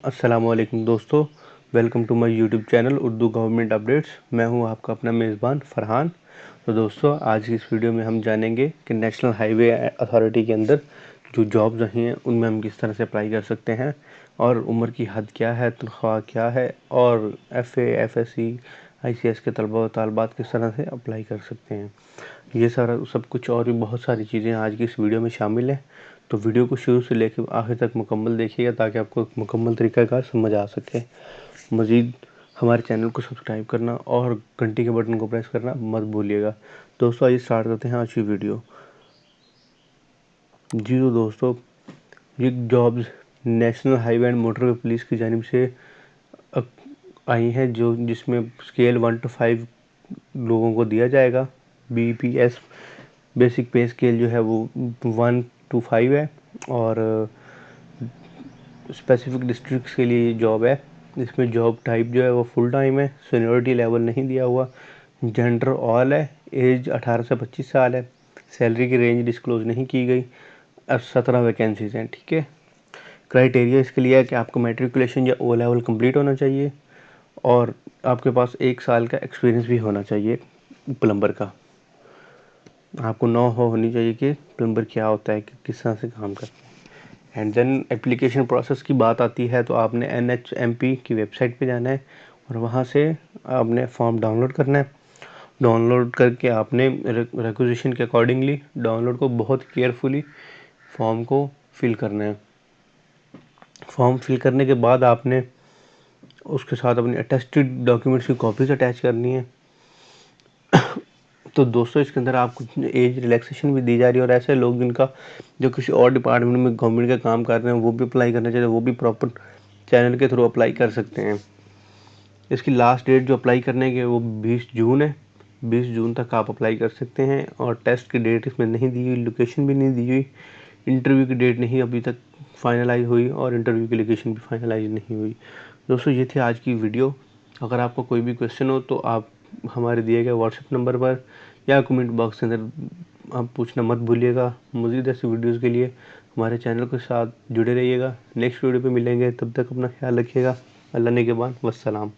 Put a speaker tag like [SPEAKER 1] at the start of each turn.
[SPEAKER 1] अस्सलामुअलैकुम दोस्तों, welcome to my YouTube channel Urdu government updates. मैं हूं आपका अपना मेज़बान फ़रहान। तो दोस्तों, आज की इस वीडियो में हम जानेंगे कि नेशनल हाईवे अथॉरिटी के अंदर जो जॉब्स रही हैं उनमें हम किस तरह से अप्लाई कर सकते हैं और उम्र की हद क्या है, तनख्वाह क्या है और FA, FSC, ICS के तलबा व तालबात किस तरह से अप्लाई कर सकते हैं। ये सारा सब कुछ और भी बहुत सारी चीज़ें आज की इस वीडियो में शामिल हैं। तो वीडियो को शुरू से लेकर आखिर तक मुकम्मल देखिएगा ताकि आपको मुकम्मल तरीक़ाकार समझ आ सके। मज़ीद हमारे चैनल को सब्सक्राइब करना और घंटी के बटन को प्रेस करना मत भूलिएगा। दोस्तों, आइए स्टार्ट करते हैं आज की वीडियो। जी तो दोस्तों, ये jobs national highway and motorway police की जानिब से आई हैं जिसमें स्केल 1 to 5 लोगों को दिया जाएगा। BPS बेसिक पे स्केल जो है वो 1 to 5 है और स्पेसिफिक डिस्ट्रिक्ट्स के लिए जॉब है। इसमें जॉब टाइप जो है वो फुल टाइम है। सीनियरिटी लेवल नहीं दिया हुआ। जेंडर ऑल है। एज 18 से 25 साल है। सैलरी की रेंज डिस्क्लोज नहीं की गई। अब 17 वैकेंसीज हैं, ठीक है। क्राइटेरिया इसके लिए है कि आपको मैट्रिकुलेशन या O लेवल कंप्लीट होना चाहिए और आपके पास 1 साल का एक्सपीरियंस भी होना चाहिए प्लम्बर का। आपको होनी चाहिए कि प्लम्बर क्या होता है, कि किस तरह से काम करता है। एंड देन एप्लीकेशन प्रोसेस की बात आती है तो आपने NHMP की वेबसाइट पे जाना है और वहाँ से आपने फॉर्म डाउनलोड करना है। डाउनलोड करके आपने रिक्वेजिशन के अकॉर्डिंगली डाउनलोड को बहुत केयरफुली फॉर्म को फिल करना है। फॉर्म फिल करने के बाद आपने उसके साथ अपनी अटेस्टेड डॉक्यूमेंट्स की कॉपीज अटैच करनी है। तो दोस्तों, इसके अंदर आपको एज रिलैक्सेशन भी दी जा रही है और ऐसे लोग जिनका जो किसी और डिपार्टमेंट में गवर्नमेंट का काम कर रहे हैं वो भी अप्लाई करना चाहिए, वो भी प्रॉपर चैनल के थ्रू अप्लाई कर सकते हैं। इसकी लास्ट डेट जो अप्लाई करने की वो 20 जून है। 20 जून तक आप अप्लाई कर सकते हैं और टेस्ट की डेट इसमें नहीं दी हुई, लोकेशन भी नहीं दी हुई, इंटरव्यू की डेट नहीं अभी तक फाइनलाइज हुई और इंटरव्यू की लोकेशन भी फाइनलाइज नहीं हुई। दोस्तों, ये थी आज की वीडियो। अगर आपको कोई भी क्वेश्चन हो तो आप हमारे दिए गए व्हाट्सएप नंबर पर या कमेंट बॉक्स के अंदर आप पूछना मत भूलिएगा। मज़ीद ऐसी वीडियोज़ के लिए हमारे चैनल के साथ जुड़े रहिएगा। नेक्स्ट वीडियो पे मिलेंगे, तब तक अपना ख्याल रखिएगा। अल्लाह ने के बाद वस्सलाम।